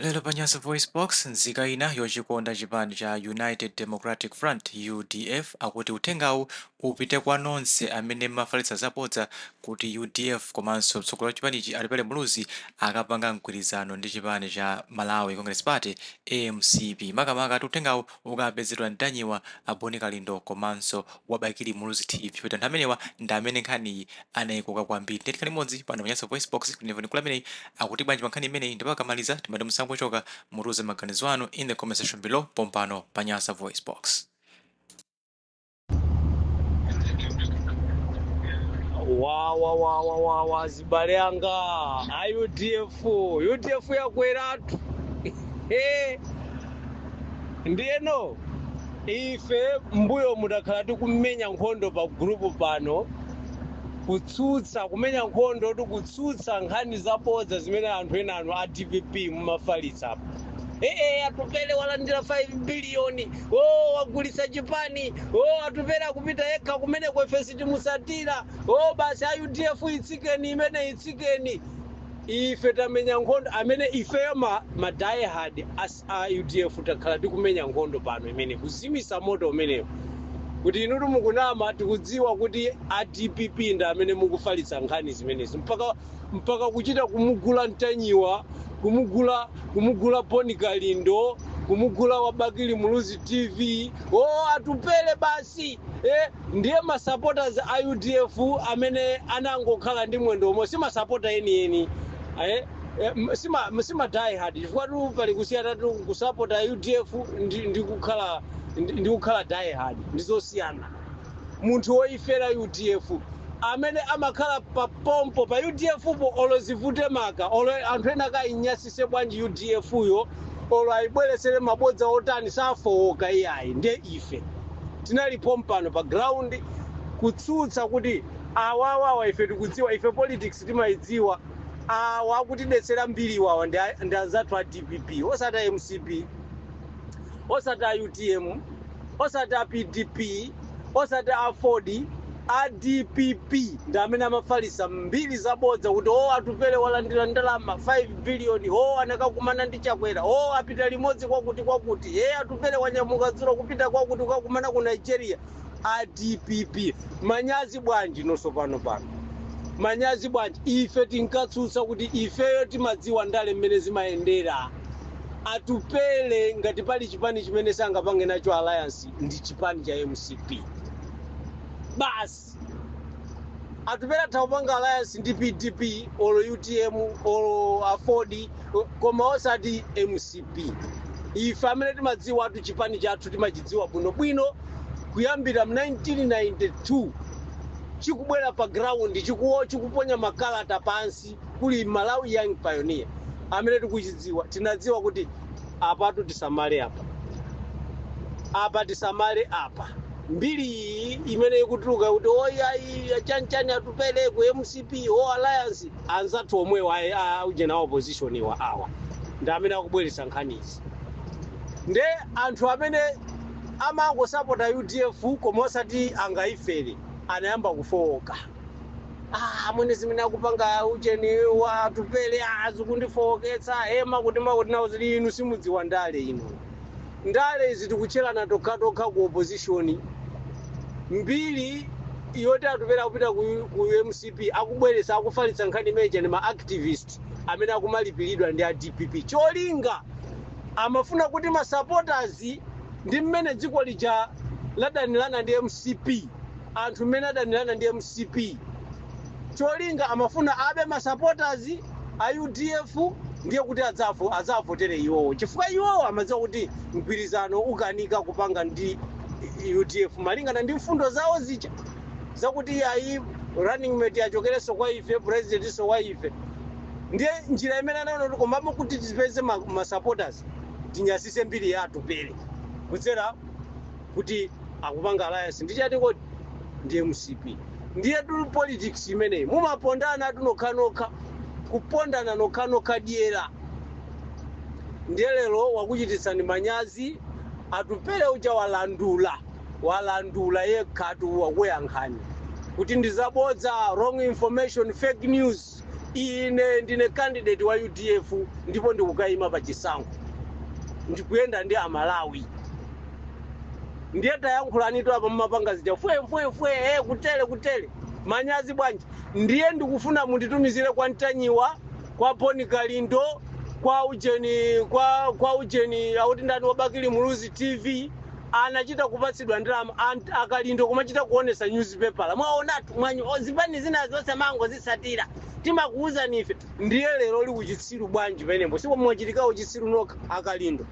Lero Panyasa Voice Box nzika ina yochikonda chipani cha United Democratic Front UDF akuti uthengawu upite kwa nonse amene mafalitsa zabodza kuti UDF komanso mtsogoleri wa chipanichi Alipele Muluzi akapanga mgwirizano ndi chipani cha Malawi Congress Party AMCP. Makamaka ati uthengawu ukapezedwa ndanyiwa Aboni Kalindo komanso Wabakili Muluzi TV kuti anthu amenewa ndi amene nkhaniyi anayikoka kwambiri. Ndeti kalimodzi pano Panyasa Voice Box kunevo nikula imeneyi akuti bwanji pa nkhani imeneyi ndipo akamaliza timati musankho choka mutuze maganizo anu in the comment section below pompano Panyasa Voice Box. Wa zibale anga UDF yakweratu ndiyeno ife mbuyo mudakhala tikumenya nkhondo pa gurupu pano kutsutsa kumenya nkhondo tikutsutsa nkhani zabodza zimene anthu ena anu a DPP mumafalitsa apa. Atupele walandira 5 biliyoni wagulitsa chipani atupele akupita yekha kumene kwefesi timusatira basi a UDF itsikeni imene itsikeni. Ife tamenya nkhondo amene ifeyo ma die hard a UDF takhala tikumenya nkhondo pano imene kuzimisa moto umenewo kuti inutu mukunama tikudziwa kuti a DPP ndi amene mukufalitsa nkhani zimenezi mpaka kuchita kumugula Ntanyiwa, kumugula Boni Kalindo, kumugula Wabakili Muluzi TV. Atupele basi ndiye ma supporters a UDF amene anangokhala ndi mwendo omwe si ma supporter eni sima die hard chifukwa tu pali kusiyana tu kusupporta UDF ndi kukhala die hard ndizosiyana. Munthu woifera UDF amene amakhala pa pompo pa UDF po olozivute maka olo anthu ena akayinyasise bwanji UDF yo olo ayibweresere mabodza otani safowoka iyayi. Ndiye ife tinali pompano pa ground kutsutsa kuti awawa ife tikudziwa ife politics timayidziwa wakutidetsera mbiri wawa ndi azathu a DPP osati a MCP osati a UTM osati a PDP osati a Ford a DPP ndi amene amafalitsa mbiri zabodza kuti atupele walandira ndalama 5 biliyoni anakakumana ndi Chakwera apita limodzi kwakuti atupele wanyamuka dzulo kupita kwakuti kwakumana ku Nigeria. A DPP manyazi bwanji nonso pano manyazi bwanji. Ife tinkatsutsa kuti ifeyo timadziwa ndale mmene zimayendera. Atupele ngati pali chipani chimene sangapange nacho alliance ndi chipani cha MCP basi. Atupele athapanga alliance ndi PDP olo UTM olo Ford koma osati MCP. Ife amene timadziwa atu chipani chathu timachidziwa bwinobwino kuyambira 1992 chikubwera pa ground chikuponya makalata pansi kuli Malawi Young Pioneer amene tikuchidziwa. Tinadziwa kuti apatu tisamale apa tisamale apa. Mbiri imene ikutuluka kuti chanchani atupele ku MCP alliance anzathu omwewa ujena opposition awa ndi amene akubweretsa nkhanizi. Nde anthu amene amangosapota UDF koma osati angaifere anayamba kufowoka. Mwene zimene akupanga ujeni watupele azikundifowoketsa makuti nawo zili inu simudziwa ndale inu. Ndale izi tikucherana tokha ku opposition. Mbiri yoti atupele akupita ku MCP akubweretsa akufalitsa nkhani meja ndi ma activist amene akumalipiridwa ndi a DPP. Cholinga amafuna kuti ma supporters ndi mmene dziko lija ladanilana ndi MCP anthu mmene adanilana ndi MCP. Cholinga amafuna abe ma supporters a UDF ndiye kuti adzavotere iwowo chifukwa iwowo amadziwa kuti mgwirizano ukanika kupanga ndi UDF malingana ndi mfundo zawo zija zakuti ayi running mate achokereso kwa ife president so wa ife. Ndiye njira imene anaona komamo kuti tipeze ma supporters tinyasise mbiri ya atupele kudzera kuti akupanga alliance ndichati kuti ndi MCP. Ndiye tuli politics imeneyi mumapondana tunokhanokha kupondana nokhanokha dyera. Ndiye lero wakuchititsani manyazi atupele uja walandula yekhatu wakuyankhani kuti ndizabodza wrong information fake news ine ndine candidate wa UDF ndipo ndikukayima pa chisankho ndikuyenda ndi Amalawi ndiye tayankhulanitu apa mmapanga zija fwe kutele manyazi bwanji ndiye ndikufuna munditumizire kwa Ntanyiwa kwa Boni Kalindo kwa ujeni auti ndani wabakili Muluzi TV anachita kupatsidwa ndalama akalindo kumachita kuonesa newspaper mwaonatu mwanyu zipani zina zonse mango zisatira timakuuza nife ndiye lero li kuchitsiru bwanji penembo siko mwachitikao chitsiru noka akalindo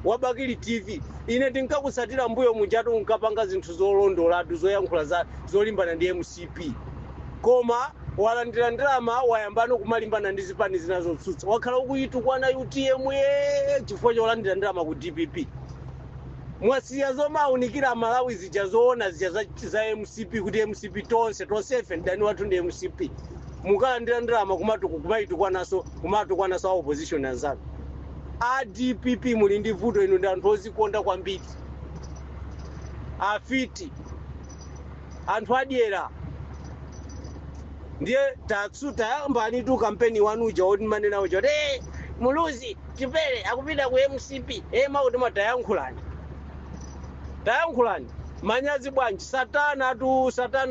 wabakili TV ine tinkakusatira mbuyo mujatu nkapanga zinthu zolondolatu zoyankhula zolimbana ndi MCP koma walandira ndalama wayambano kumalimbana ndi zipani zinazotsutsa wakhala ukuyitukwana UTM chifukwa cholandira ndalama ku DPP mwasiya zomaunikira Malawi zija zoona zija za MCP kuti MCP tonse ndani wathu ndi MCP mukalandira ndalama kumayitukwana opposition anzake a DPP muli ndi vuto ino ndi anthu ozikonda kwambiri afiti anthu adyera ndiye tayambani tu kampeni wanu uja oti manena uja Muluzi Chipele akupita ku MCP mauti matayankhulani manyazi bwanji satana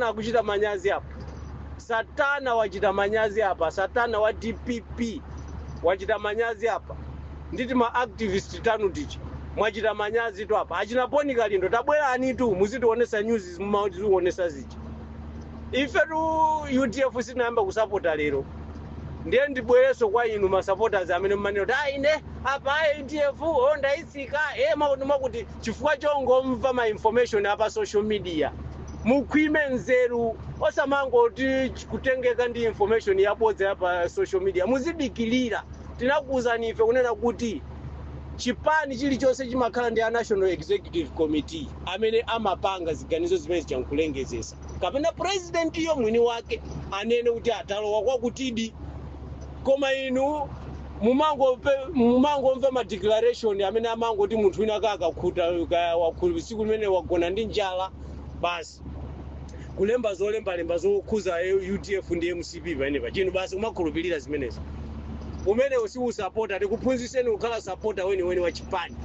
akuchita manyazi apa satana wachita manyazi apa satana wa DPP wachita manyazi apa nditi ma activist tanu tichi mwachita manyazi tu apa achina Boni Kalindo tabwerani tu muzitionesa news mumautionesa zichi ife tu UDF sinayamba kusapota lero ndiye ndibwereso kwa inu ma supporters amene mmaneno ine apa UDF ndaitsika makuti chifukwa chongomva ma information apa social media mukhwime nzeru osamangoti kutengeka ndi information yabodza apa social media muzidikilira tinakuuzani ife kunena kuti chipani chilichonse chimakhala ndi a National Executive Committee amene amapanga ziganizo zimene zichankulengezesa kapena president iyo mwini wake anene kuti atalowa kwakutidi koma inu mumangomva ma declaration amene amangoti munthu wina akakhuta siku limene wagona ndi njala basi kulemba zolembalemba zokhuza UDF ndi MCP panepa chino basi kumakhulupirira zimenezi umene usiusapota tikuphunziseni kukhala supporter weni wa chipani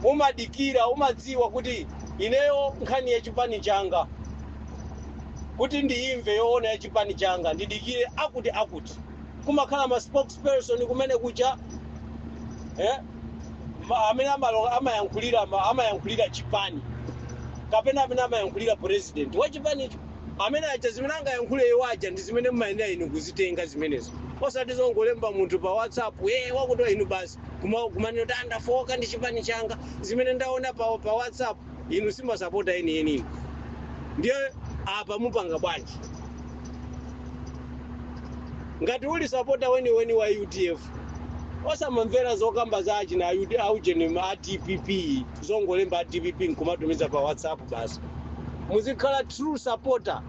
umadikira umadziwa kuti ineyo nkhani ya chipani changa kuti ndiimve yoona ya chipani changa ndidikire akuti kumakhala ma spokesperson kumene kucha amene amayankhulira chipani kapena amene amayankhulira president wa chipani amene acha zimene angayankhule iwaja ndi zimene mmayenera inu kuzitenga zimenezo osati zongolemba munthu pa WhatsApp wakuti inu basi kumaneno ndafoka ndi chipani changa zimene ndaona pa WhatsApp inu simasapota eni ndiye apa mupanga bwanji ngati uli supporter weni wa UDF osamamvera zokamba za achina aujeni ma DPP zongolemba DPP nkumatumiza pa WhatsApp basi muzikhala true supporter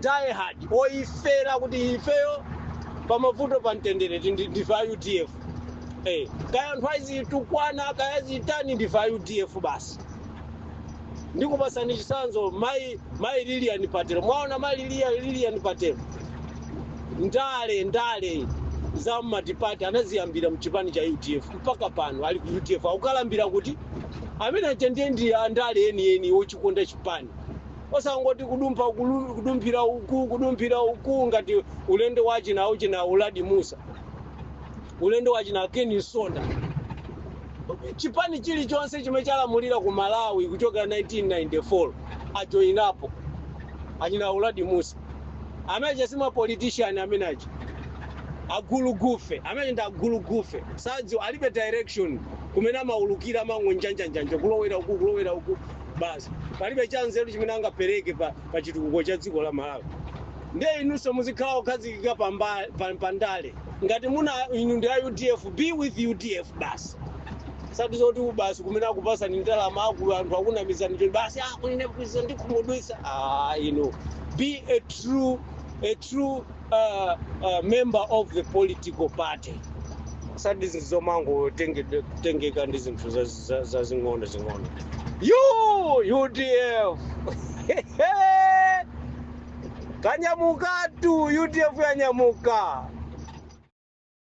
die hard oifera kuti ifeyo pamavuto pamtendere ndifa UDF kaya anthu azitukwana kaya zitani ndifa UDF basi ndikupasani chisanzo mai Lilian Patelo mwaona mai Lilian Patelo ndale za matipati anaziyambira mchipani cha UDF mpaka pano ali ku UDF aukalambira kuti amene acha ndi andale eni ochikonda chipani osangoti kudumphira uku ngati ulendo wachina auchina Uladi Musa ulendo wachina Ken Sonda chipani chilichonse chimene chalamulira ku Malawi kuchokera 1994 ajoinapo achina Uladi Musa amene sima politician amene achi agulugufe amene nda agulugufe sadzo alibe direction kumene amaulukira mango njanja kulowera uku basi palibe chanzeru chimene angapereke pa chitukuko cha dziko la Malawi ndiye inunso muzikhala okhazikika pandale ngati muna inu ndi UDF be with UDF basi sati zoti basi kumene akupasani ndalama anthu akunamizani basi kunene kuizo ndikhumudwisa be a true member of the political party sati zizomango tengeka ndi zinthu za zing'ono UDF Kanyamukatu UDF yanyamuka.